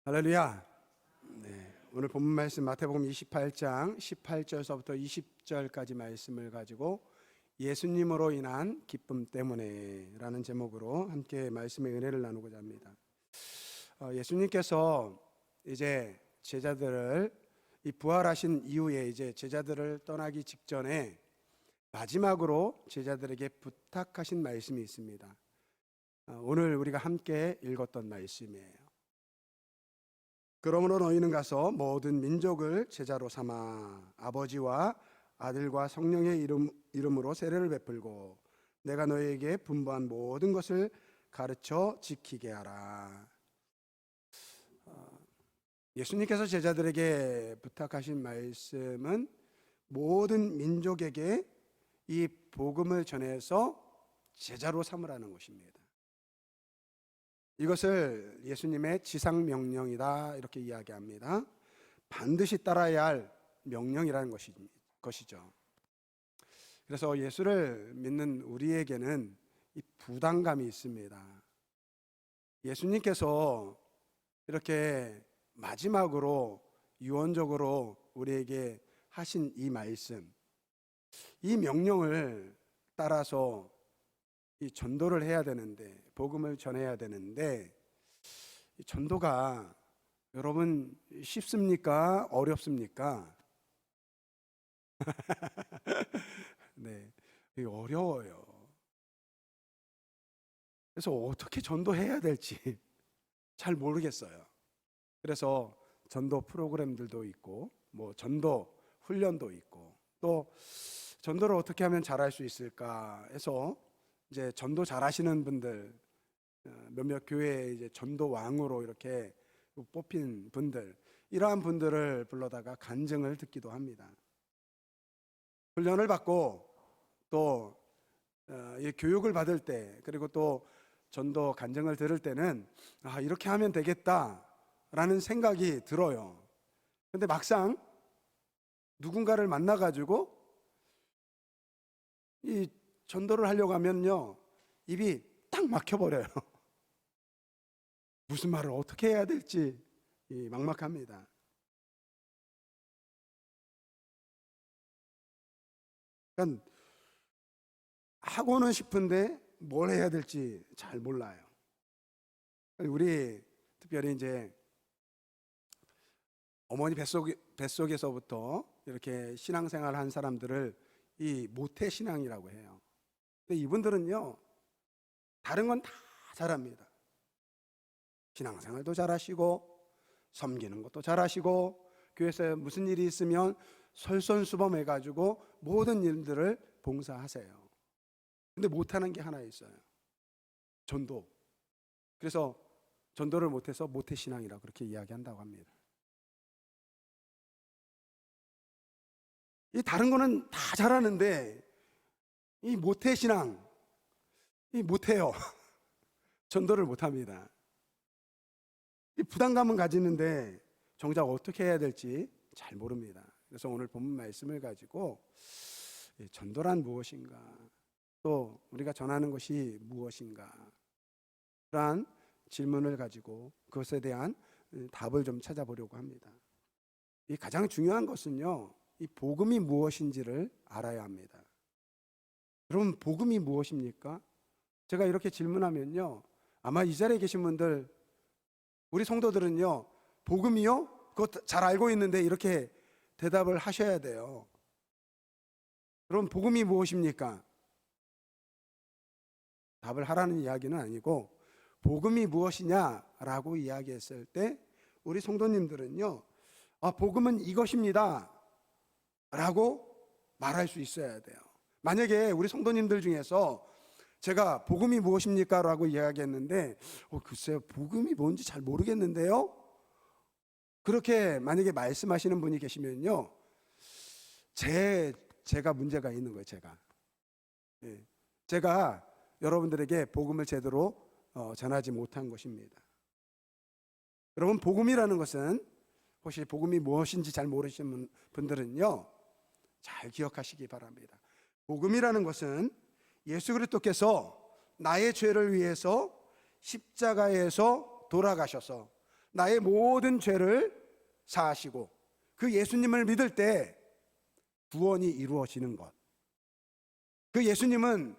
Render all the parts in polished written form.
할렐루야. 오늘 본문 말씀 마태복음 28장 18절서부터 20절까지 말씀을 가지고 예수님으로 인한 기쁨 때문에 라는 제목으로 함께 말씀의 은혜를 나누고자 합니다. 예수님께서 이제 제자들을 이 부활하신 이후에 이제 제자들을 떠나기 직전에 마지막으로 제자들에게 부탁하신 말씀이 있습니다. 오늘 우리가 함께 읽었던 말씀이에요. 그러므로 너희는 가서 모든 민족을 제자로 삼아 아버지와 아들과 성령의 이름으로 세례를 베풀고 내가 너희에게 분부한 모든 것을 가르쳐 지키게 하라. 예수님께서 제자들에게 부탁하신 말씀은 모든 민족에게 이 복음을 전해서 제자로 삼으라는 것입니다. 이것을 예수님의 지상명령이다 이렇게 이야기합니다. 반드시 따라야 할 명령이라는 것이죠. 그래서 예수를 믿는 우리에게는 이 부담감이 있습니다. 예수님께서 이렇게 마지막으로 유언적으로 우리에게 하신 이 말씀, 이 명령을 따라서 이 전도를 해야 되는데, 복음을 전해야 되는데, 이 전도가 여러분 쉽습니까? 어렵습니까? 네, 이게 어려워요. 그래서 어떻게 전도해야 될지 잘 모르겠어요. 그래서 전도 프로그램들도 있고, 뭐 전도 훈련도 있고, 또 전도를 어떻게 하면 잘할 수 있을까 해서 이제 전도 잘하시는 분들, 몇몇 교회에 이제 전도 왕으로 이렇게 뽑힌 분들, 이러한 분들을 불러다가 간증을 듣기도 합니다. 훈련을 받고 또 교육을 받을 때, 그리고 또 전도 간증을 들을 때는 이렇게 하면 되겠다라는 생각이 들어요. 근데 막상 누군가를 만나가지고 이 전도를 하려고 하면요, 입이 딱 막혀버려요. 무슨 말을 어떻게 해야 될지 막막합니다. 그러니까 하고는 싶은데 뭘 해야 될지 잘 몰라요. 우리 특별히 이제 어머니 뱃속에서부터 이렇게 신앙생활 한 사람들을 이 모태신앙이라고 해요. 근데 이분들은요, 다른 건 다 잘합니다. 신앙생활도 잘하시고 섬기는 것도 잘하시고 교회에서 무슨 일이 있으면 솔선수범해가지고 모든 일들을 봉사하세요. 근데 못하는 게 하나 있어요. 전도. 그래서 전도를 못해서 모태신앙이라고 그렇게 이야기한다고 합니다. 이 다른 거는 다 잘하는데 이 모태신앙, 이 못해요. 전도를 못합니다. 이 부담감은 가지는데 정작 어떻게 해야 될지 잘 모릅니다. 그래서 오늘 본문 말씀을 가지고 전도란 무엇인가, 또 우리가 전하는 것이 무엇인가, 그러한 질문을 가지고 그것에 대한 답을 좀 찾아보려고 합니다. 이 가장 중요한 것은요, 이 복음이 무엇인지를 알아야 합니다. 여러분, 복음이 무엇입니까? 제가 이렇게 질문하면요, 아마 이 자리에 계신 분들, 우리 성도들은요, 복음이요? 그거 잘 알고 있는데 이렇게 대답을 하셔야 돼요. 그럼 복음이 무엇입니까? 답을 하라는 이야기는 아니고, 복음이 무엇이냐라고 이야기했을 때 우리 성도님들은요, 복음은 이것입니다 라고 말할 수 있어야 돼요. 만약에 우리 성도님들 중에서 제가 복음이 무엇입니까? 라고 이야기했는데 글쎄요, 복음이 뭔지 잘 모르겠는데요? 그렇게 만약에 말씀하시는 분이 계시면요, 제가 문제가 있는 거예요. 제가 여러분들에게 복음을 제대로 전하지 못한 것입니다. 여러분, 복음이라는 것은, 혹시 복음이 무엇인지 잘 모르시는 분들은요, 잘 기억하시기 바랍니다. 복음이라는 것은 예수 그리스도께서 나의 죄를 위해서 십자가에서 돌아가셔서 나의 모든 죄를 사하시고 그 예수님을 믿을 때 구원이 이루어지는 것. 그 예수님은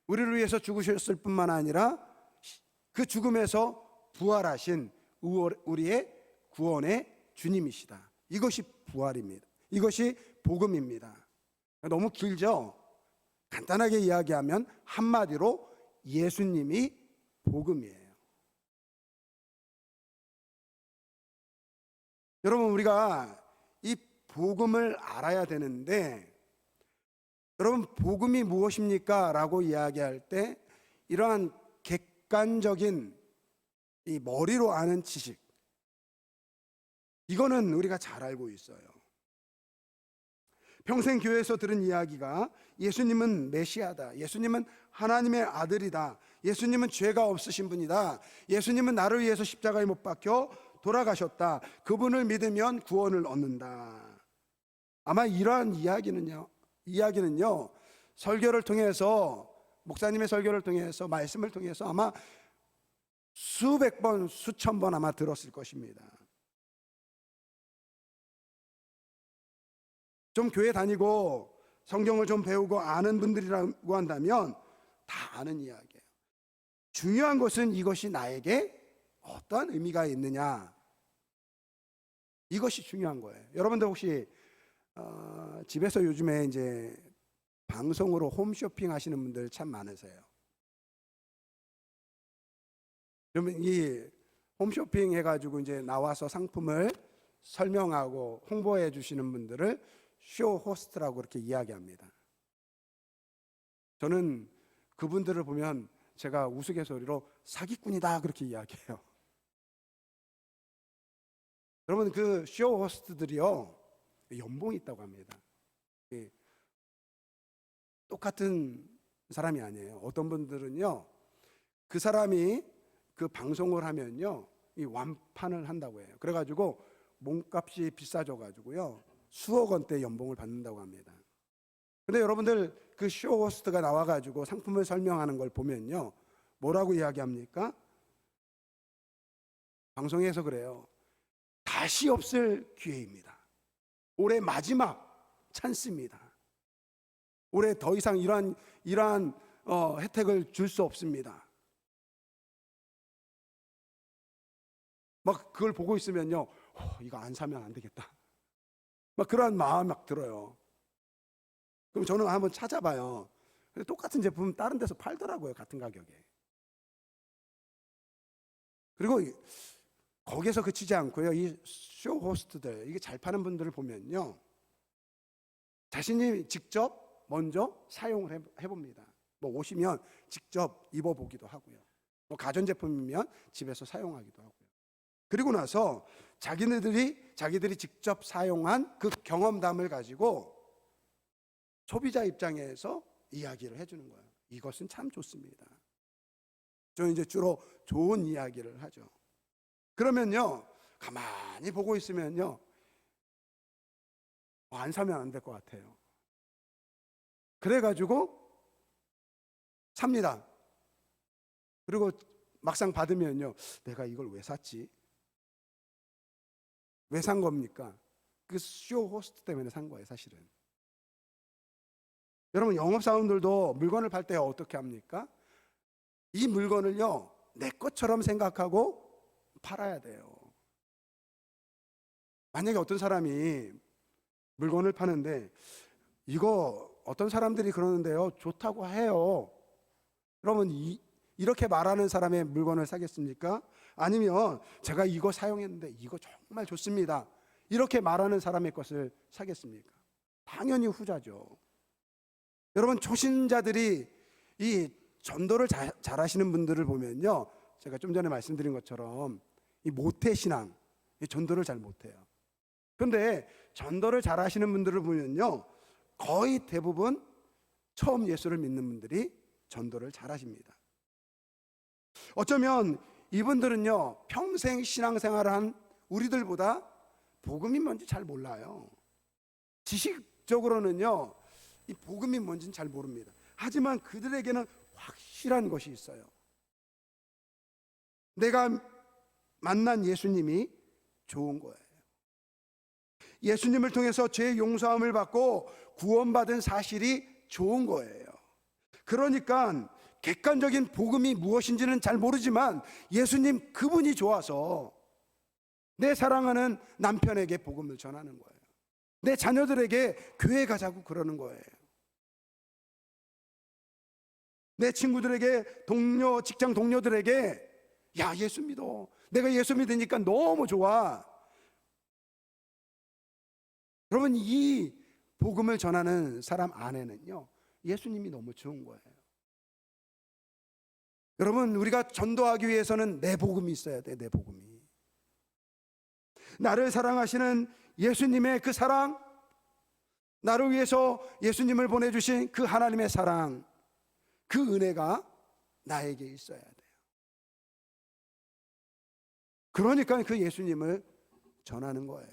우리를 위해서 죽으셨을 뿐만 아니라 그 죽음에서 부활하신 우리의 구원의 주님이시다. 이것이 부활입니다. 이것이 복음입니다. 너무 길죠? 간단하게 이야기하면 한마디로 예수님이 복음이에요. 여러분, 우리가 이 복음을 알아야 되는데, 여러분, 복음이 무엇입니까? 라고 이야기할 때 이러한 객관적인 이 머리로 아는 지식, 이거는 우리가 잘 알고 있어요. 평생 교회에서 들은 이야기가 예수님은 메시아다, 예수님은 하나님의 아들이다, 예수님은 죄가 없으신 분이다, 예수님은 나를 위해서 십자가에 못 박혀 돌아가셨다, 그분을 믿으면 구원을 얻는다. 아마 이러한 이야기는요 설교를 통해서, 목사님의 설교를 통해서, 말씀을 통해서 아마 수백 번, 수천 번 아마 들었을 것입니다. 좀 교회 다니고 성경을 좀 배우고 아는 분들이라고 한다면 다 아는 이야기예요. 중요한 것은 이것이 나에게 어떠한 의미가 있느냐, 이것이 중요한 거예요. 여러분들 혹시 집에서 요즘에 이제 방송으로 홈쇼핑 하시는 분들 참 많으세요. 그러면 이 홈쇼핑 해가지고 이제 나와서 상품을 설명하고 홍보해 주시는 분들을 쇼 호스트라고 그렇게 이야기합니다. 저는 그분들을 보면 제가 우스갯소리로 사기꾼이다 그렇게 이야기해요. 여러분, 그 쇼 호스트들이요 연봉이 있다고 합니다. 똑같은 사람이 아니에요. 어떤 분들은요 그 사람이 그 방송을 하면요 이 완판을 한다고 해요. 그래가지고 몸값이 비싸져 가지고요 수억 원대 연봉을 받는다고 합니다. 근데 여러분들 그 쇼 호스트가 나와가지고 상품을 설명하는 걸 보면요 뭐라고 이야기합니까? 방송에서 그래요. 다시 없을 기회입니다. 올해 마지막 찬스입니다. 올해 더 이상 이러한 혜택을 줄 수 없습니다. 막 그걸 보고 있으면요 이거 안 사면 안 되겠다, 막 그런 마음이 막 들어요. 그럼 저는 한번 찾아봐요. 근데 똑같은 제품 다른 데서 팔더라고요, 같은 가격에. 그리고 거기에서 그치지 않고요 이 쇼 호스트들, 이게 잘 파는 분들을 보면요 자신이 직접 먼저 사용을 해봅니다. 뭐 오시면 직접 입어보기도 하고요, 뭐 가전제품이면 집에서 사용하기도 하고요. 그리고 나서 자기들이 직접 사용한 그 경험담을 가지고 소비자 입장에서 이야기를 해주는 거예요. 이것은 참 좋습니다. 저는 이제 주로 좋은 이야기를 하죠. 그러면요 가만히 보고 있으면요 안 사면 안 될 것 같아요. 그래가지고 삽니다. 그리고 막상 받으면요 내가 이걸 왜 샀지? 왜 산 겁니까? 그 쇼 호스트 때문에 산 거예요, 사실은. 여러분, 영업사원들도 물건을 팔 때 어떻게 합니까? 이 물건을요 내 것처럼 생각하고 팔아야 돼요. 만약에 어떤 사람이 물건을 파는데 이거 어떤 사람들이 그러는데요 좋다고 해요. 그러면 이렇게 말하는 사람의 물건을 사겠습니까? 아니면 제가 이거 사용했는데 이거 정말 좋습니다, 이렇게 말하는 사람의 것을 사겠습니까? 당연히 후자죠. 여러분, 초신자들이 이 전도를 잘하시는 분들을 보면요 제가 좀 전에 말씀드린 것처럼 이 모태신앙, 이 전도를 잘 못해요. 그런데 전도를 잘하시는 분들을 보면요 거의 대부분 처음 예수를 믿는 분들이 전도를 잘하십니다. 어쩌면 이분들은요 평생 신앙생활을 한 우리들보다 복음이 뭔지 잘 몰라요. 지식적으로는요 이 복음이 뭔지는 잘 모릅니다. 하지만 그들에게는 확실한 것이 있어요. 내가 만난 예수님이 좋은 거예요. 예수님을 통해서 죄 용서함을 받고 구원받은 사실이 좋은 거예요. 그러니까 객관적인 복음이 무엇인지는 잘 모르지만 예수님 그분이 좋아서 내 사랑하는 남편에게 복음을 전하는 거예요. 내 자녀들에게 교회 가자고 그러는 거예요. 내 친구들에게, 직장 동료들에게 야, 예수 믿어. 내가 예수 믿으니까 너무 좋아. 여러분, 이 복음을 전하는 사람 안에는요, 예수님이 너무 좋은 거예요. 여러분, 우리가 전도하기 위해서는 내 복음이 있어야 돼. 내 복음이. 나를 사랑하시는 예수님의 그 사랑, 나를 위해서 예수님을 보내주신 그 하나님의 사랑, 그 은혜가 나에게 있어야 돼요. 그러니까 그 예수님을 전하는 거예요.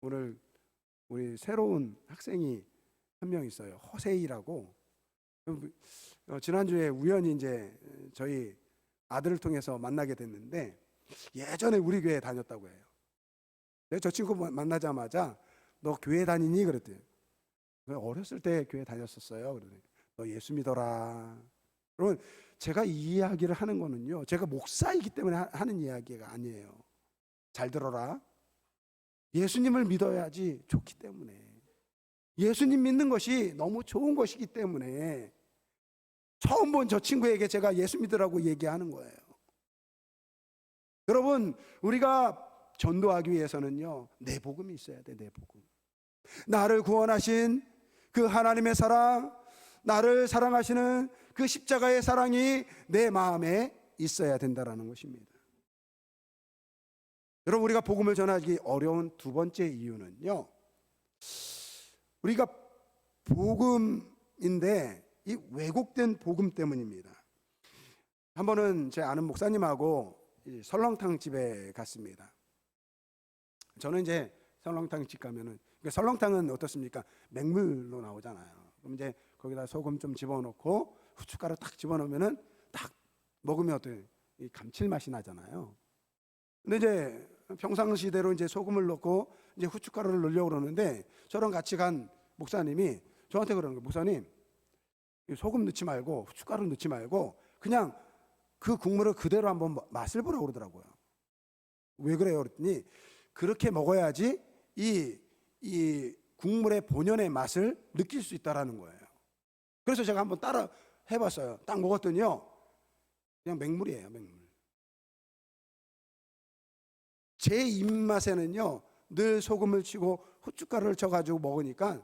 오늘 우리 새로운 학생이 한 명 있어요. 허세이라고. 지난주에 우연히 이제 저희 아들을 통해서 만나게 됐는데 예전에 우리 교회에 다녔다고 해요. 저 친구 만나자마자 너 교회 다니니? 그랬더니 어렸을 때 교회 다녔었어요. 그러더니 너 예수 믿어라. 여러분, 제가 이 이야기를 하는 거는요, 제가 목사이기 때문에 하는 이야기가 아니에요. 잘 들어라. 예수님을 믿어야지 좋기 때문에, 예수님 믿는 것이 너무 좋은 것이기 때문에 처음 본 저 친구에게 제가 예수 믿으라고 얘기하는 거예요. 여러분, 우리가 전도하기 위해서는요, 내 복음이 있어야 돼. 내 복음. 나를 구원하신 그 하나님의 사랑, 나를 사랑하시는 그 십자가의 사랑이 내 마음에 있어야 된다는 것입니다. 여러분, 우리가 복음을 전하기 어려운 두 번째 이유는요, 우리가 복음인데 이 왜곡된 복음 때문입니다. 한 번은 제 아는 목사님하고 설렁탕 집에 갔습니다. 저는 이제 설렁탕 집 가면은, 그러니까 설렁탕은 어떻습니까? 맹물로 나오잖아요. 그럼 이제 거기다 소금 좀 집어넣고 후춧가루 딱 집어넣으면은 딱 먹으면 어때요? 이 감칠맛이 나잖아요. 근데 이제 평상시대로 이제 소금을 넣고 이제 후춧가루를 넣으려고 그러는데, 저랑 같이 간 목사님이 저한테 그러는 거예요. 목사님, 소금 넣지 말고 후춧가루 넣지 말고 그냥 그 국물을 그대로 한번 맛을 보라고 그러더라고요. 왜 그래요? 그랬더니 그렇게 먹어야지 이 국물의 본연의 맛을 느낄 수 있다라는 거예요. 그래서 제가 한번 따라 해봤어요. 딱 먹었더니요, 그냥 맹물이에요. 맹물. 제 입맛에는요, 늘 소금을 치고 후춧가루를 쳐가지고 먹으니까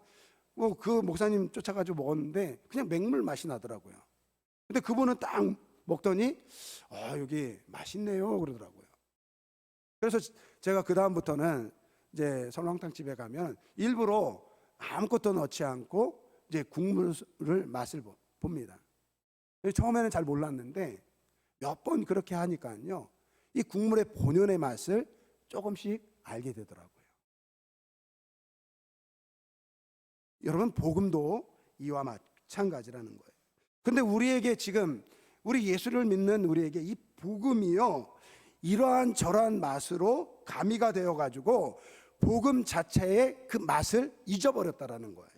뭐 그 목사님 쫓아가지고 먹었는데 그냥 맹물 맛이 나더라고요. 근데 그분은 딱 먹더니 여기 맛있네요 그러더라고요. 그래서 제가 그 다음부터는 이제 설렁탕 집에 가면 일부러 아무것도 넣지 않고 이제 국물을 맛을 봅니다. 처음에는 잘 몰랐는데 몇 번 그렇게 하니까요, 이 국물의 본연의 맛을 조금씩 알게 되더라고요. 여러분, 복음도 이와 마찬가지라는 거예요. 근데 우리에게 지금, 우리 예수를 믿는 우리에게 이 복음이요, 이러한 저러한 맛으로 가미가 되어 가지고 복음 자체의 그 맛을 잊어버렸다라는 거예요.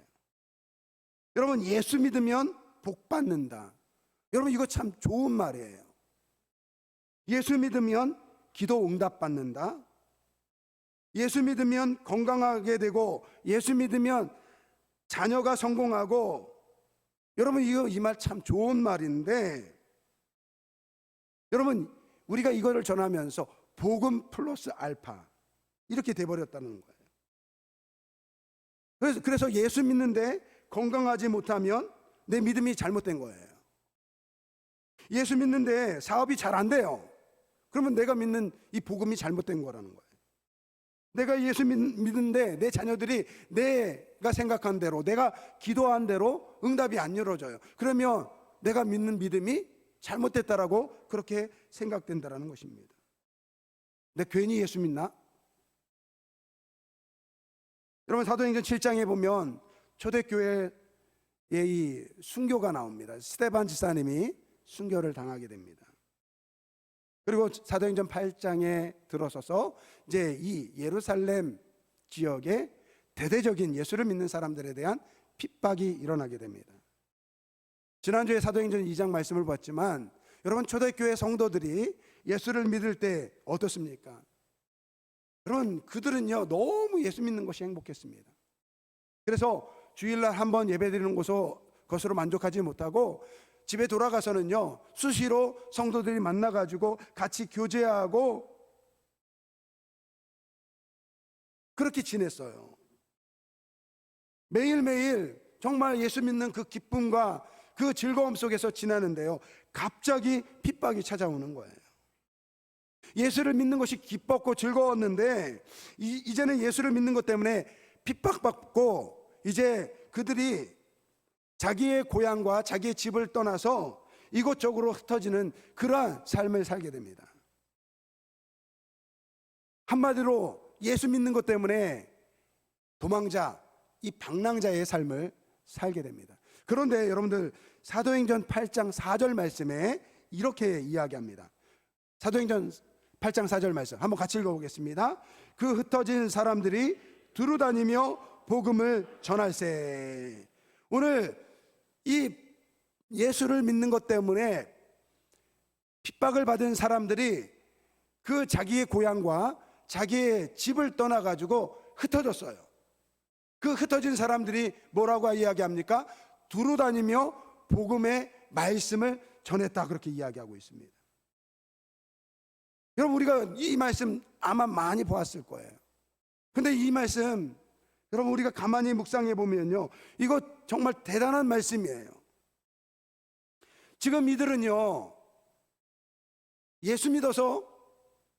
여러분, 예수 믿으면 복 받는다. 여러분, 이거 참 좋은 말이에요. 예수 믿으면 기도 응답 받는다. 예수 믿으면 건강하게 되고, 예수 믿으면 자녀가 성공하고. 여러분, 이 말 참 좋은 말인데, 여러분, 우리가 이거를 전하면서 복음 플러스 알파 이렇게 돼버렸다는 거예요. 그래서 예수 믿는데 건강하지 못하면 내 믿음이 잘못된 거예요. 예수 믿는데 사업이 잘 안 돼요. 그러면 내가 믿는 이 복음이 잘못된 거라는 거예요. 내가 예수 믿는데 내 자녀들이 내가 생각한 대로, 내가 기도한 대로 응답이 안 이루어져요. 그러면 내가 믿는 믿음이 잘못됐다라고 그렇게 생각된다라는 것입니다. 근데 괜히 예수 믿나? 여러분, 사도행전 7장에 보면 초대교회의 이 순교가 나옵니다. 스데반 지사님이 순교를 당하게 됩니다. 그리고 사도행전 8장에 들어서서 이제 이 예루살렘 지역에 대대적인 예수를 믿는 사람들에 대한 핍박이 일어나게 됩니다. 지난주에 사도행전 2장 말씀을 봤지만 여러분, 초대교회 성도들이 예수를 믿을 때 어떻습니까? 여러분, 그들은요 너무 예수 믿는 것이 행복했습니다. 그래서 주일날 한번 예배드리는 것으로 만족하지 못하고 집에 돌아가서는요 수시로 성도들이 만나가지고 같이 교제하고 그렇게 지냈어요. 매일매일 정말 예수 믿는 그 기쁨과 그 즐거움 속에서 지나는데요, 갑자기 핍박이 찾아오는 거예요. 예수를 믿는 것이 기뻤고 즐거웠는데 이제는 예수를 믿는 것 때문에 핍박받고 이제 그들이 자기의 고향과 자기의 집을 떠나서 이곳저곳으로 흩어지는 그러한 삶을 살게 됩니다. 한마디로 예수 믿는 것 때문에 도망자, 이 방랑자의 삶을 살게 됩니다. 그런데 여러분들, 사도행전 8장 4절 말씀에 이렇게 이야기합니다. 사도행전 8장 4절 말씀 한번 같이 읽어보겠습니다. 그 흩어진 사람들이 두루다니며 복음을 전할세. 오늘 이 예수를 믿는 것 때문에 핍박을 받은 사람들이 그 자기의 고향과 자기의 집을 떠나가지고 흩어졌어요. 그 흩어진 사람들이 뭐라고 이야기합니까? 두루다니며 복음의 말씀을 전했다, 그렇게 이야기하고 있습니다. 여러분, 우리가 이 말씀 아마 많이 보았을 거예요. 근데 이 말씀 여러분, 우리가 가만히 묵상해 보면요, 이거 정말 대단한 말씀이에요. 지금 이들은요 예수 믿어서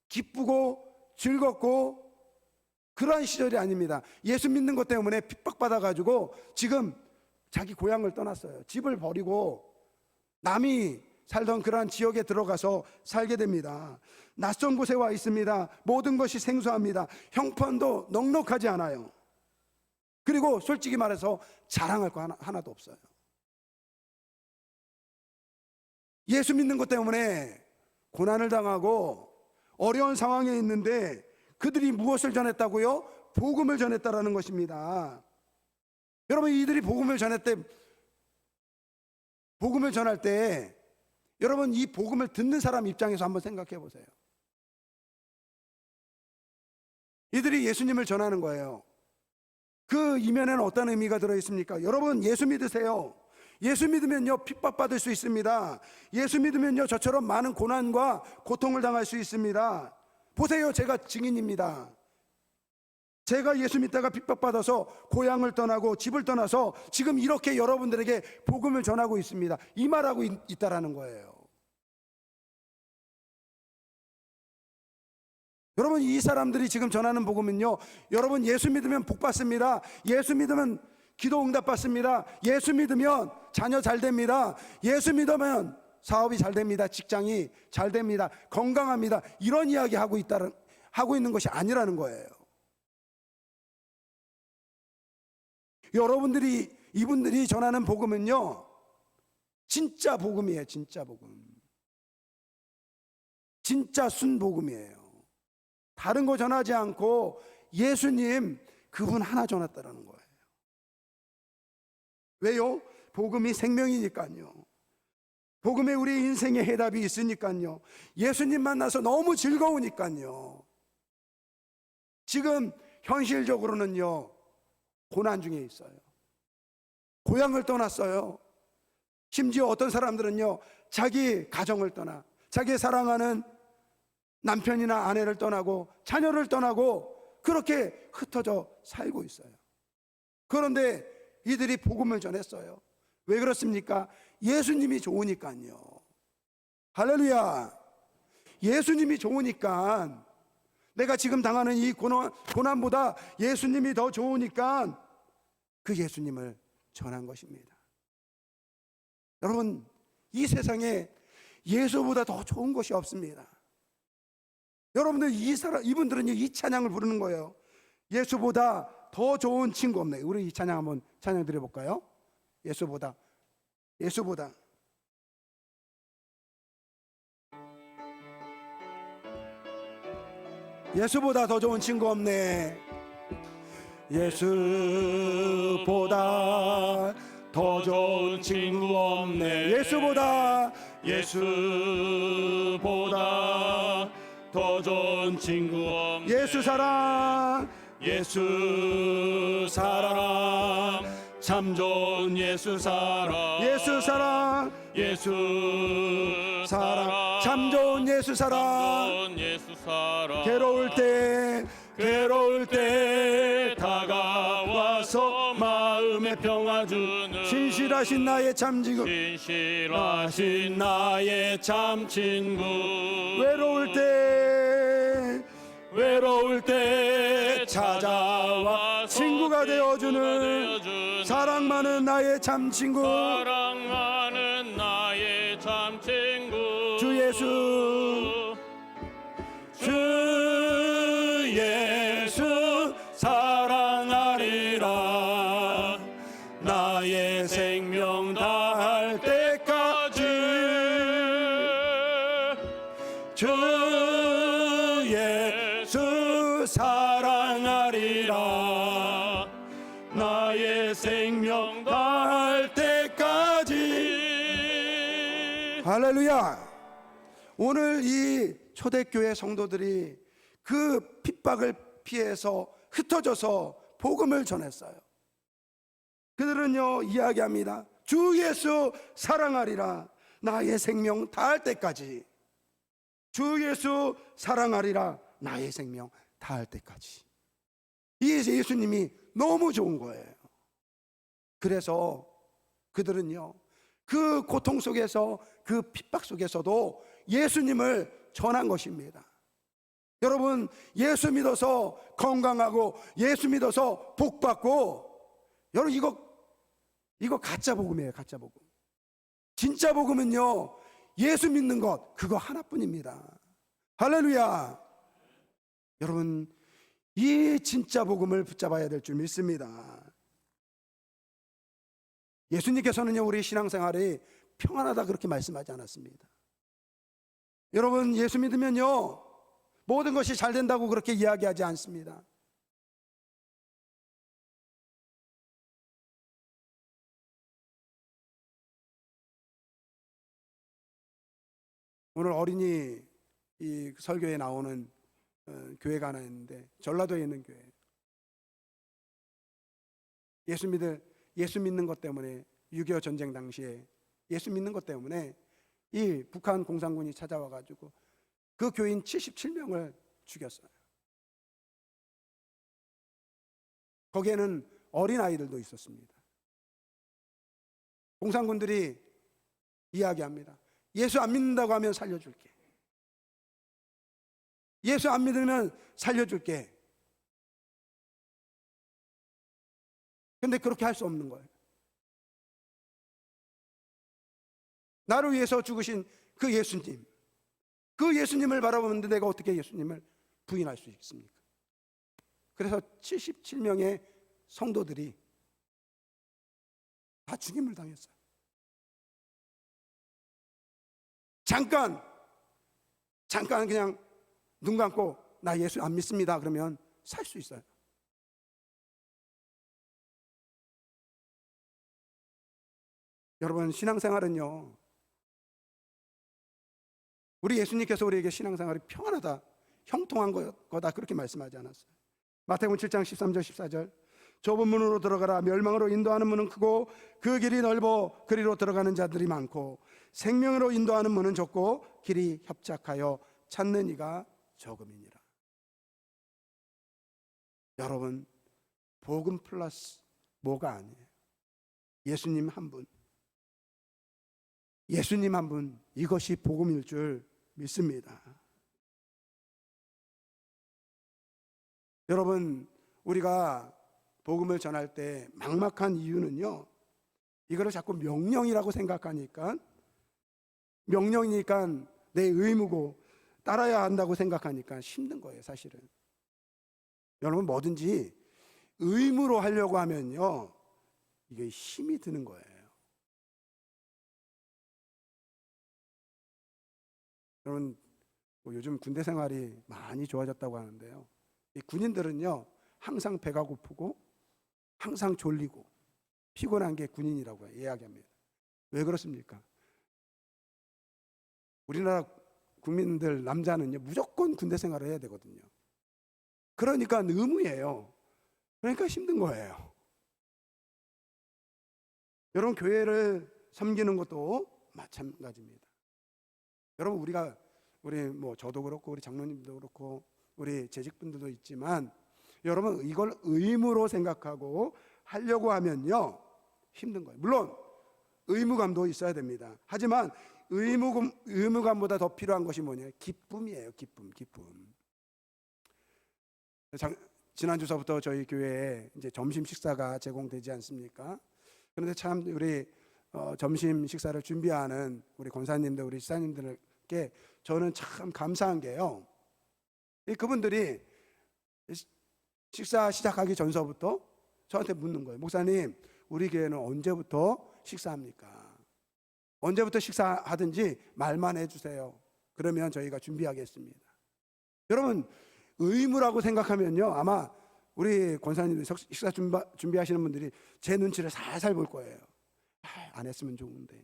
기쁘고 즐겁고 그러한 시절이 아닙니다. 예수 믿는 것 때문에 핍박받아가지고 지금 자기 고향을 떠났어요. 집을 버리고 남이 살던 그러한 지역에 들어가서 살게 됩니다. 낯선 곳에 와 있습니다. 모든 것이 생소합니다. 형편도 넉넉하지 않아요. 그리고 솔직히 말해서 자랑할 거 하나도 없어요. 예수 믿는 것 때문에 고난을 당하고 어려운 상황에 있는데 그들이 무엇을 전했다고요? 복음을 전했다라는 것입니다. 여러분, 이들이 복음을 전할 때 여러분, 이 복음을 듣는 사람 입장에서 한번 생각해 보세요. 이들이 예수님을 전하는 거예요. 그 이면에는 어떤 의미가 들어있습니까? 여러분, 예수 믿으세요. 예수 믿으면요 핍박받을 수 있습니다. 예수 믿으면요 저처럼 많은 고난과 고통을 당할 수 있습니다. 보세요, 제가 증인입니다. 제가 예수 믿다가 핍박받아서 고향을 떠나고 집을 떠나서 지금 이렇게 여러분들에게 복음을 전하고 있습니다. 이 말하고 있다라는 거예요. 여러분, 이 사람들이 지금 전하는 복음은요, 여러분 예수 믿으면 복 받습니다. 예수 믿으면 기도 응답 받습니다. 예수 믿으면 자녀 잘 됩니다. 예수 믿으면 사업이 잘 됩니다. 직장이 잘 됩니다. 건강합니다. 이런 이야기 하고 있는 것이 아니라는 거예요. 이분들이 전하는 복음은요 진짜 복음이에요. 진짜 복음, 진짜 순복음이에요. 다른 거 전하지 않고 예수님 그분 하나 전했다라는 거예요. 왜요? 복음이 생명이니까요. 복음에 우리 인생의 해답이 있으니까요. 예수님 만나서 너무 즐거우니까요. 지금 현실적으로는요 고난 중에 있어요. 고향을 떠났어요. 심지어 어떤 사람들은요 자기 가정을 떠나 자기 사랑하는 남편이나 아내를 떠나고 자녀를 떠나고 그렇게 흩어져 살고 있어요. 그런데 이들이 복음을 전했어요. 왜 그렇습니까? 예수님이 좋으니까요. 할렐루야. 예수님이 좋으니까, 내가 지금 당하는 이 고난보다 예수님이 더 좋으니까 그 예수님을 전한 것입니다. 여러분, 이 세상에 예수보다 더 좋은 것이 없습니다. 여러분들, 이분들은 이 찬양을 부르는 거예요. 예수보다 더 좋은 친구 없네요. 우리 이 찬양 한번 찬양 드려볼까요? 예수보다 예수보다 더 좋은 친구 없네. 예수보다 더 좋은 친구 없네. 예수보다 더 좋은 친구 없네. 예수 사랑 참 좋은 예수 사랑 참 좋은 예수 사랑. 괴로울 때 다가와서 마음의 평화 주는 신실하신 나의 참 친구. 신실하신 나의 참 친구. 외로울 때 찾아와 친구가 되어주는 사랑 많은 나의 참 친구. 주 예수 사랑하리라. 나의 생명 다할 때까지. 주 예수 사랑하리라. 나의 생명 다할 때까지. 할렐루야. 오늘 이 초대교회 성도들이 그 핍박을 피해서 흩어져서 복음을 전했어요. 그들은요 이야기합니다. 주 예수 사랑하리라. 나의 생명 다할 때까지. 주 예수 사랑하리라. 나의 생명 다할 때까지. 이 예수님이 너무 좋은 거예요. 그래서 그들은요 그 고통 속에서, 그 핍박 속에서도 예수님을 전한 것입니다. 여러분, 예수 믿어서 건강하고 예수 믿어서 복받고, 여러분 이거 가짜 복음이에요. 가짜 복음. 진짜 복음은요 예수 믿는 것, 그거 하나뿐입니다. 할렐루야. 여러분, 이 진짜 복음을 붙잡아야 될 줄 믿습니다. 예수님께서는요 우리 신앙생활이 평안하다 그렇게 말씀하지 않았습니다. 여러분, 예수 믿으면요 모든 것이 잘 된다고 그렇게 이야기하지 않습니다. 오늘 어린이 이 설교에 나오는 교회가 하나 있는데, 전라도에 있는 교회. 예수 믿는 것 때문에 6.25 전쟁 당시에 예수 믿는 것 때문에 이 북한 공산군이 찾아와가지고 그 교인 77명을 죽였어요. 거기에는 어린아이들도 있었습니다. 공산군들이 이야기합니다. 예수 안 믿는다고 하면 살려줄게. 예수 안 믿으면 살려줄게. 근데 그렇게 할 수 없는 거예요. 나를 위해서 죽으신 그 예수님, 그 예수님을 바라보는데 내가 어떻게 예수님을 부인할 수 있습니까? 그래서 77명의 성도들이 다 죽임을 당했어요. 잠깐 그냥 눈 감고 나 예수 안 믿습니다 그러면 살 수 있어요. 여러분, 신앙생활은요, 우리 예수님께서 우리에게 신앙생활이 평안하다, 형통한 거다 그렇게 말씀하지 않았어요. 마태복음 7장 13절 14절. 좁은 문으로 들어가라. 멸망으로 인도하는 문은 크고 그 길이 넓어 그리로 들어가는 자들이 많고 생명으로 인도하는 문은 좁고 길이 협착하여 찾는 이가 적음이니라. 여러분, 복음 플러스 뭐가 아니에요. 예수님 한 분, 예수님 한 분, 이것이 복음일 줄 믿습니다. 여러분, 우리가 복음을 전할 때 막막한 이유는요, 이거를 자꾸 명령이라고 생각하니까, 명령이니까 내 의무고 따라야 한다고 생각하니까 힘든 거예요, 사실은. 여러분, 뭐든지 의무로 하려고 하면요, 이게 힘이 드는 거예요. 여러분, 요즘 군대 생활이 많이 좋아졌다고 하는데요. 이 군인들은요, 항상 배가 고프고 항상 졸리고 피곤한 게 군인이라고 이야기합니다. 왜 그렇습니까? 우리나라 국민들 남자는요, 무조건 군대 생활을 해야 되거든요. 그러니까 의무예요. 그러니까 힘든 거예요. 여러분, 교회를 섬기는 것도 마찬가지입니다. 여러분, 우리 저도 그렇고 우리 장로님도 그렇고 우리 재직분들도 있지만, 여러분 이걸 의무로 생각하고 하려고 하면요, 힘든 거예요. 물론 의무감도 있어야 됩니다. 하지만 의무감보다 더 필요한 것이 뭐냐? 기쁨이에요. 기쁨. 지난 주서부터 저희 교회에 이제 점심 식사가 제공되지 않습니까? 그런데 참 우리 점심 식사를 준비하는 우리 권사님들, 우리 시사님들께 저는 참 감사한 게요, 그분들이 식사 시작하기 전서부터 저한테 묻는 거예요. 목사님, 우리 교회는 언제부터 식사합니까? 언제부터 식사하든지 말만 해주세요. 그러면 저희가 준비하겠습니다. 여러분, 의무라고 생각하면요, 아마 우리 권사님들 식사 준비하시는 분들이 제 눈치를 살살 볼 거예요. 안 했으면 좋은데,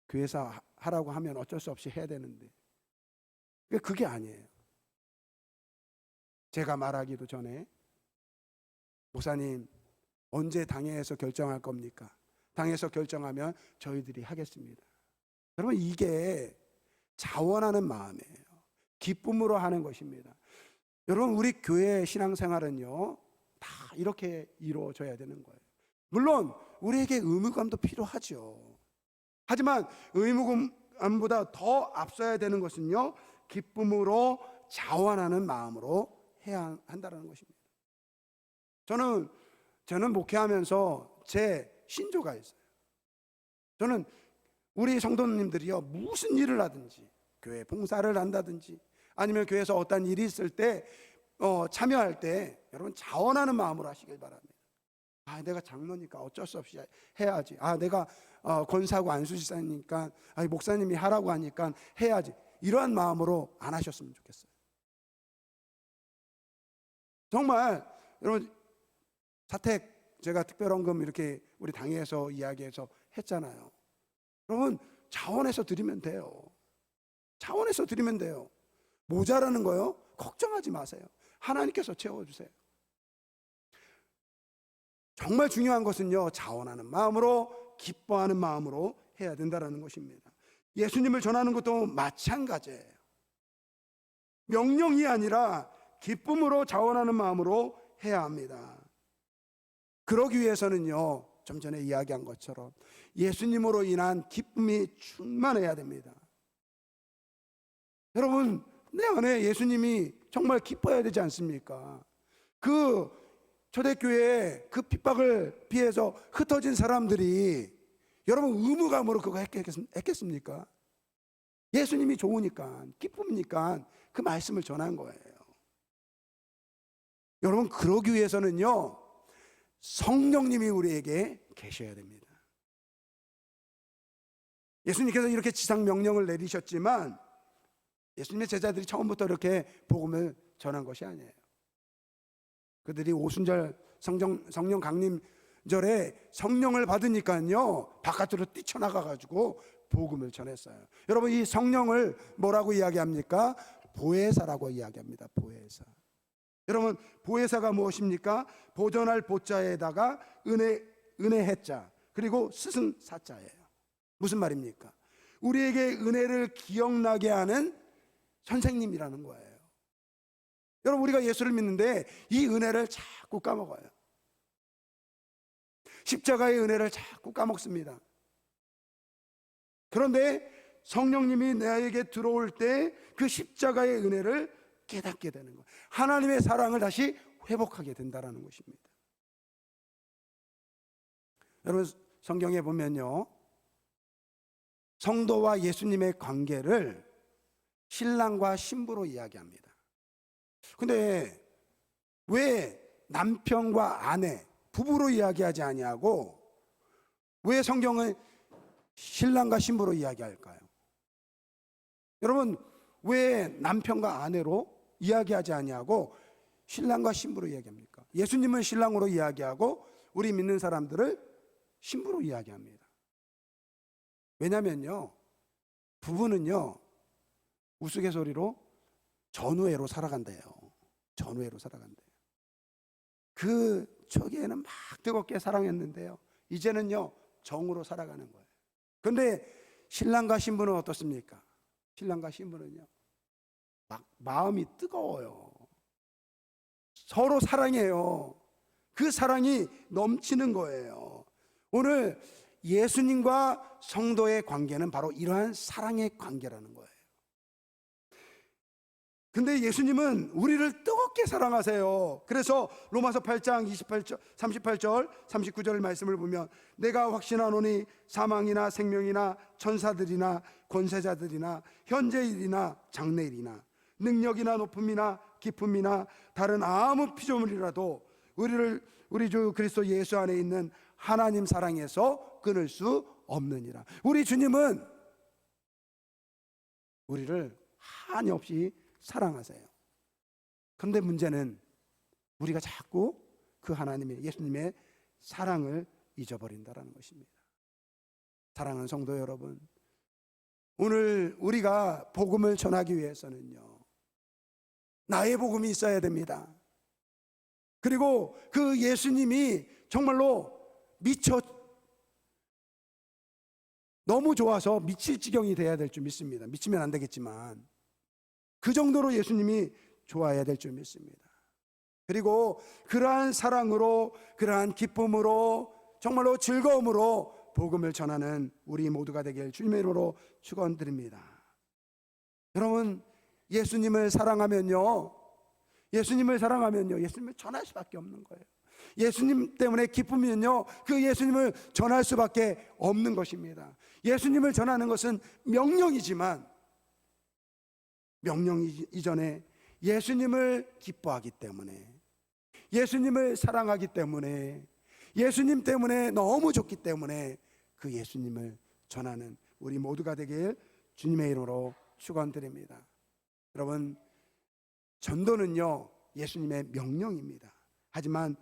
교회에서 하라고 하면 어쩔 수 없이 해야 되는데. 그게 아니에요. 제가 말하기도 전에, 목사님 언제 당회에서 결정할 겁니까? 당에서 결정하면 저희들이 하겠습니다. 여러분, 이게 자원하는 마음이에요. 기쁨으로 하는 것입니다. 여러분, 우리 교회 신앙생활은요, 다 이렇게 이루어져야 되는 거예요. 물론 우리에게 의무감도 필요하죠. 하지만 의무감보다 더 앞서야 되는 것은요, 기쁨으로 자원하는 마음으로 해야 한다는 것입니다. 저는 목회하면서 제 신조가 있어요. 저는 우리 성도님들이요, 무슨 일을 하든지, 교회 봉사를 한다든지, 아니면 교회에서 어떤 일이 있을 때 참여할 때 여러분 자원하는 마음으로 하시길 바랍니다. 내가 장로니까 어쩔 수 없이 해야지. 내가 권사고 안수지사니까 목사님이 하라고 하니까 해야지. 이러한 마음으로 안 하셨으면 좋겠어요. 정말 여러분, 사택 제가 특별헌금 이렇게 우리 당회에서 이야기해서 했잖아요. 여러분, 자원해서 드리면 돼요. 자원해서 드리면 돼요. 모자라는 거요, 걱정하지 마세요. 하나님께서 채워주세요. 정말 중요한 것은요, 자원하는 마음으로, 기뻐하는 마음으로 해야 된다는 것입니다. 예수님을 전하는 것도 마찬가지예요. 명령이 아니라 기쁨으로 자원하는 마음으로 해야 합니다. 그러기 위해서는요, 좀 전에 이야기한 것처럼 예수님으로 인한 기쁨이 충만해야 됩니다. 여러분, 내 안에 예수님이 정말 기뻐야 되지 않습니까? 그 초대교회에 그 핍박을 피해서 흩어진 사람들이 여러분 의무감으로 그거 했겠습니까? 예수님이 좋으니까, 기쁨이니까 그 말씀을 전한 거예요. 여러분, 그러기 위해서는요, 성령님이 우리에게 계셔야 됩니다. 예수님께서 이렇게 지상 명령을 내리셨지만 예수님의 제자들이 처음부터 이렇게 복음을 전한 것이 아니에요. 그들이 오순절 성령 강림절에 성령을 받으니까요, 바깥으로 뛰쳐나가가지고 복음을 전했어요. 여러분, 이 성령을 뭐라고 이야기합니까? 보혜사라고 이야기합니다. 보혜사. 여러분, 보혜사가 무엇입니까? 보존할 보자에다가 은혜해자, 그리고 스승사자예요. 무슨 말입니까? 우리에게 은혜를 기억나게 하는 선생님이라는 거예요. 여러분, 우리가 예수를 믿는데 이 은혜를 자꾸 까먹어요. 십자가의 은혜를 자꾸 까먹습니다. 그런데 성령님이 나에게 들어올 때 그 십자가의 은혜를 깨닫게 되는 거예요. 하나님의 사랑을 다시 회복하게 된다는 것입니다. 여러분, 성경에 보면요, 성도와 예수님의 관계를 신랑과 신부로 이야기합니다. 근데 왜 남편과 아내, 부부로 이야기하지 아니하고 왜 성경은 신랑과 신부로 이야기할까요? 여러분, 왜 남편과 아내로 이야기하지 아니하고 신랑과 신부로 이야기합니까? 예수님은 신랑으로 이야기하고 우리 믿는 사람들을 신부로 이야기합니다. 왜냐면요, 부부는요 우스갯소리로 전우애로 살아간대요. 전우애로 살아간대요. 그 초기에는 막 뜨겁게 사랑했는데요, 이제는요 정으로 살아가는 거예요. 그런데 신랑과 신부는 어떻습니까? 신랑과 신부는요 막 마음이 뜨거워요. 서로 사랑해요. 그 사랑이 넘치는 거예요. 오늘 예수님과 성도의 관계는 바로 이러한 사랑의 관계라는 거예요. 근데 예수님은 우리를 뜨겁게 사랑하세요. 그래서 로마서 8장 28절, 38절, 39절 말씀을 보면 내가 확신하노니 사망이나 생명이나 천사들이나 권세자들이나 현재일이나 장래일이나 능력이나 높음이나 깊음이나 다른 아무 피조물이라도 우리 주 그리스도 예수 안에 있는 하나님 사랑에서 끊을 수 없느니라. 우리 주님은 우리를 한이 없이 사랑하세요. 그런데 문제는 우리가 자꾸 그 하나님의, 예수님의 사랑을 잊어버린다는 것입니다. 사랑하는 성도 여러분, 오늘 우리가 복음을 전하기 위해서는요 나의 복음이 있어야 됩니다. 그리고 그 예수님이 정말로 너무 좋아서 미칠 지경이 돼야 될 줄 믿습니다. 미치면 안 되겠지만 그 정도로 예수님이 좋아야 될 줄 믿습니다. 그리고 그러한 사랑으로, 그러한 기쁨으로, 정말로 즐거움으로 복음을 전하는 우리 모두가 되길 주님의 이름으로 축원드립니다. 여러분, 예수님을 사랑하면요 예수님을 전할 수밖에 없는 거예요. 예수님 때문에 기쁨이면요 그 예수님을 전할 수밖에 없는 것입니다. 예수님을 전하는 것은 명령이지만 명령 이전에 예수님을 기뻐하기 때문에, 예수님을 사랑하기 때문에, 예수님 때문에 너무 좋기 때문에 그 예수님을 전하는 우리 모두가 되길 주님의 이름으로 축원드립니다. 여러분, 전도는요 예수님의 명령입니다. 하지만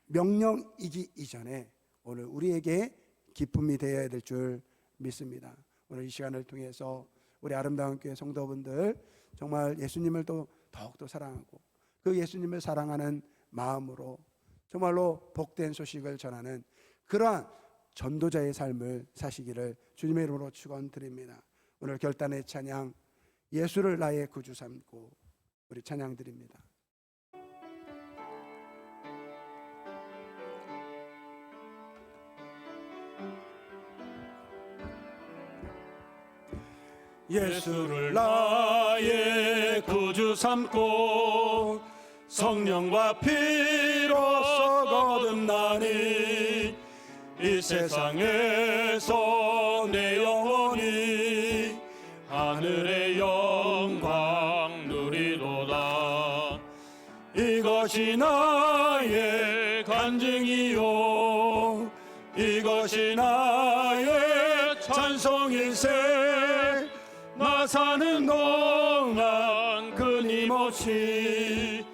명령이기 이전에 오늘 우리에게 기쁨이 되어야 될 줄 믿습니다. 오늘 이 시간을 통해서 우리 아름다운 교회 성도분들 정말 예수님을 또 더욱더 사랑하고 그 예수님을 사랑하는 마음으로 정말로 복된 소식을 전하는 그러한 전도자의 삶을 사시기를 주님의 이름으로 축원드립니다. 오늘 결단의 찬양, 예수를 나의 구주 삼고 우리 찬양 드립니다. 예수를 나의 구주 삼고 성령과 피로써 거듭나니 이 세상에서 내 영혼이 하늘의 영광 누리도다. 이것이 나의 간증이요 이것이 나의 찬송일세. 나 사는 동안 끊임없이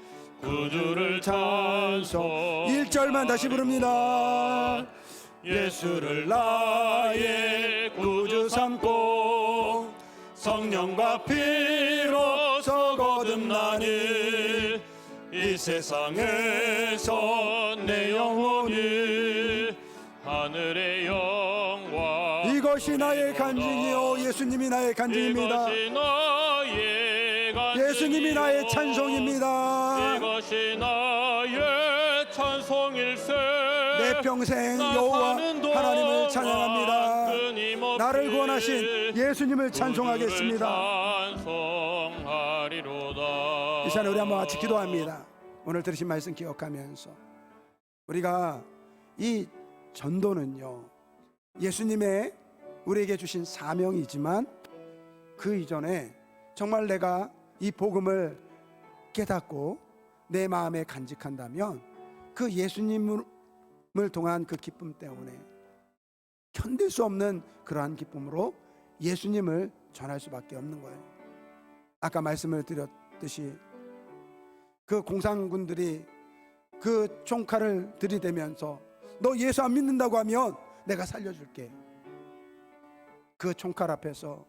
구주를 찬송. 1절만 다시 부릅니다. 예수를 나의 구주 삼고 성령과 피로써 거듭나니 이 세상에서 내 영혼이 하늘의 영광. 이것이 나의 간증이요 예수님이 나의 간증입니다. 이것이 나의 간증이요 예수님이 나의 찬송입니다. 이것이 나의 찬송일세. 내 평생 여호와 하나님을 찬양합니다. 나를 구원하신 예수님을 찬송하겠습니다. 찬송하리로다. 이 시간에 우리 한번 같이 기도합니다. 오늘 들으신 말씀 기억하면서 우리가 이 전도는요 예수님의 우리에게 주신 사명이지만 그 이전에 정말 내가 이 복음을 깨닫고 내 마음에 간직한다면 그 예수님을 통한 그 기쁨 때문에 견딜 수 없는 그러한 기쁨으로 예수님을 전할 수밖에 없는 거예요. 아까 말씀을 드렸듯이 그 공산군들이 그 총칼을 들이대면서 너 예수 안 믿는다고 하면 내가 살려줄게. 그 총칼 앞에서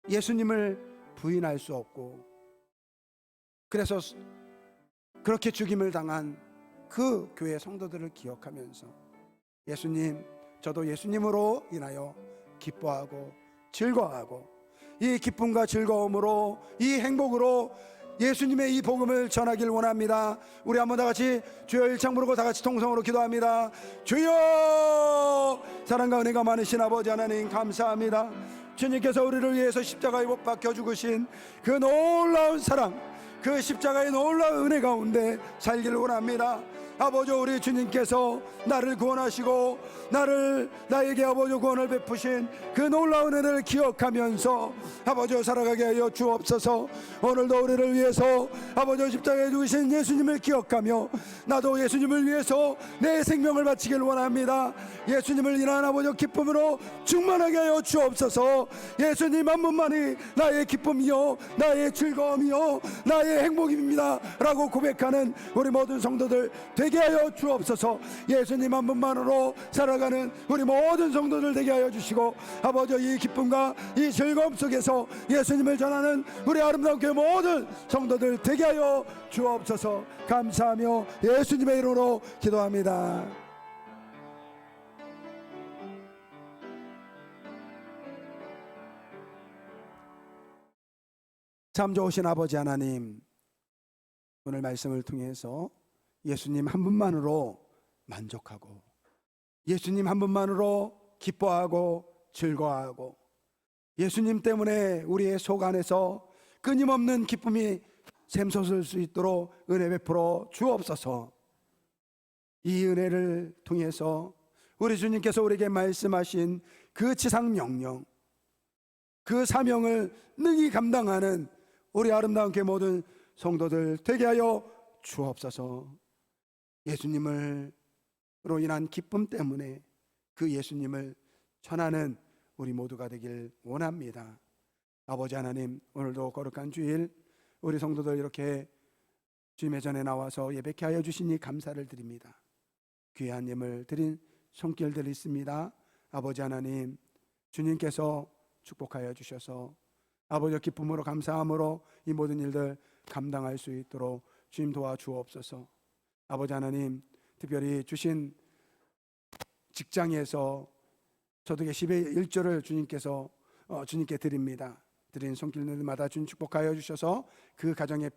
예수님을 부인할 수 없고, 그래서 그렇게 죽임을 당한 그 교회 성도들을 기억하면서 예수님, 저도 예수님으로 인하여 기뻐하고 즐거워하고, 이 기쁨과 즐거움으로, 이 행복으로 예수님의 이 복음을 전하길 원합니다. 우리 한번 다 같이 주여 일창 부르고 다 같이 통성으로 기도합니다. 주여, 사랑과 은혜가 많으신 아버지 하나님 감사합니다. 주님께서 우리를 위해서 십자가에 못 박혀 죽으신 그 놀라운 사랑, 그 십자가의 놀라운 은혜 가운데 살기를 원합니다. 아버지, 우리 주님께서 나를 구원하시고 나에게 아버지 구원을 베푸신 그 놀라운 은혜를 기억하면서 아버지 살아가게 하여 주옵소서. 오늘도 우리를 위해서 아버지 십자가에 죽으신 예수님을 기억하며 나도 예수님을 위해서 내 생명을 바치길 원합니다. 예수님을 인한 아버지 기쁨으로 충만하게 하여 주옵소서. 예수님 한 분만이 나의 기쁨이요 나의 즐거움이요 나의 행복입니다 라고 고백하는 우리 모든 성도들 되게 하여 주옵소서. 예수님 한 분만으로 살아가는 우리 모든 성도들 되게 하여 주시고, 아버지 이 기쁨과 이 즐거움 속에서 예수님을 전하는 우리 아름다운 교회 모든 성도들 되게 하여 주옵소서. 감사하며 예수님의 이름으로 기도합니다. 참 좋으신 아버지 하나님, 오늘 말씀을 통해서 예수님 한 분만으로 만족하고 예수님 한 분만으로 기뻐하고 즐거워하고 예수님 때문에 우리의 속 안에서 끊임없는 기쁨이 샘솟을 수 있도록 은혜 베풀어 주옵소서. 이 은혜를 통해서 우리 주님께서 우리에게 말씀하신 그 지상 명령, 그 사명을 능히 감당하는 우리 아름다운 그 모든 성도들 되게 하여 주옵소서. 예수님으로 인한 기쁨 때문에 그 예수님을 전하는 우리 모두가 되길 원합니다. 아버지 하나님, 오늘도 거룩한 주일 우리 성도들 이렇게 주님의 전에 나와서 예배케 하여 주시니 감사를 드립니다. 귀한 예물 드린 손길들 있습니다. 아버지 하나님, 주님께서 축복하여 주셔서 아버지 기쁨으로 감사함으로 이 모든 일들 감당할 수 있도록 주님 도와주옵소서. 아버지 하나님, 특별히 주신 직장에서 소득의 10의 1조를 주님께 드립니다. 드린 손길들마다 주님 축복하여 주셔서 그 가정에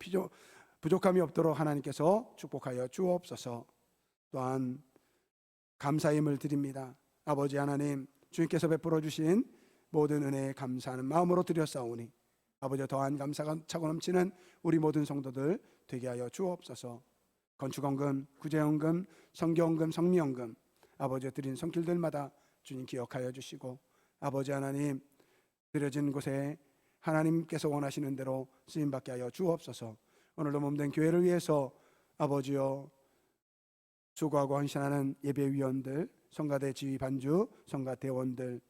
부족함이 없도록 하나님께서 축복하여 주옵소서. 또한 감사의 힘을 드립니다. 아버지 하나님, 주님께서 베풀어 주신 모든 은혜에 감사하는 마음으로 드렸사오니 아버지 더한 감사가 차고 넘치는 우리 모든 성도들 되게 하여 주옵소서. 건축원금, 구제원금, 성교원금, 성미원금 아버지 드린 손길들마다 주님 기억하여 주시고, 아버지 하나님 드려진 곳에 하나님께서 원하시는 대로 쓰임받게 하여 주옵소서. 오늘도 몸된 교회를 위해서 아버지여 수고하고 헌신하는 예배위원들, 성가대 지휘 반주, 성가대원들,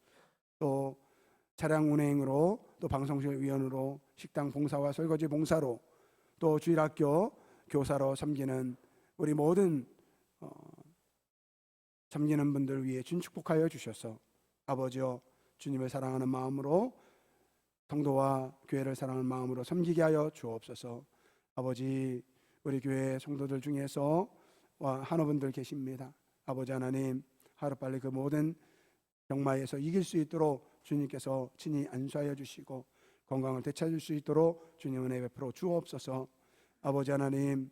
또 차량 운행으로, 또 방송실 위원으로, 식당 봉사와 설거지 봉사로, 또 주일학교 교사로 섬기는 우리 모든 섬기는 분들 위해 주님 축복하여 주셔서 아버지여 주님을 사랑하는 마음으로, 성도와 교회를 사랑하는 마음으로 섬기게 하여 주옵소서. 아버지, 우리 교회 성도들 중에서 한우분들 계십니다. 아버지 하나님, 하루빨리 그 모든 병마에서 이길 수 있도록 주님께서 친히 안수하여 주시고 건강을 되찾을 수 있도록 주님 은혜 베풀어 주옵소서. 아버지 하나님,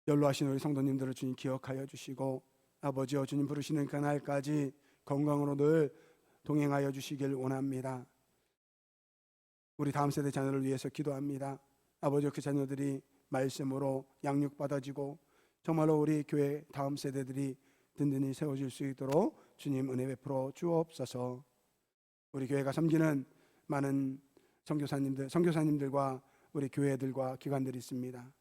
연로하신 우리 성도님들을 주님 기억하여 주시고, 아버지여 주님 부르시는 그날까지 건강으로 늘 동행하여 주시길 원합니다. 우리 다음 세대 자녀를 위해서 기도합니다. 아버지여 그 자녀들이 말씀으로 양육받아지고 정말로 우리 교회 다음 세대들이 든든히 세워질 수 있도록 주님 은혜 베풀어 주옵소서. 우리 교회가 섬기는 많은 선교사님들과 우리 교회들과 기관들이 있습니다.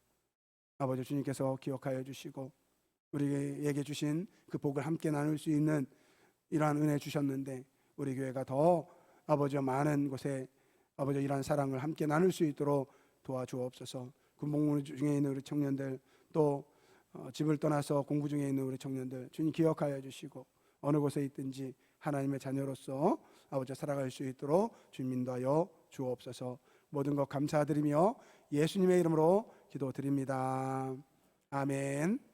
아버지 주님께서 기억하여 주시고 우리에게 주신 그 복을 함께 나눌 수 있는 이러한 은혜 주셨는데, 우리 교회가 더 아버지와 많은 곳에 아버지 이러한 사랑을 함께 나눌 수 있도록 도와주옵소서. 군복무 중에 있는 우리 청년들, 또 집을 떠나서 공부 중에 있는 우리 청년들 주님 기억하여 주시고, 어느 곳에 있든지 하나님의 자녀로서 아버지 살아갈 수 있도록 주님 인도하여 주옵소서. 모든 것 감사드리며 예수님의 이름으로 기도드립니다. 아멘.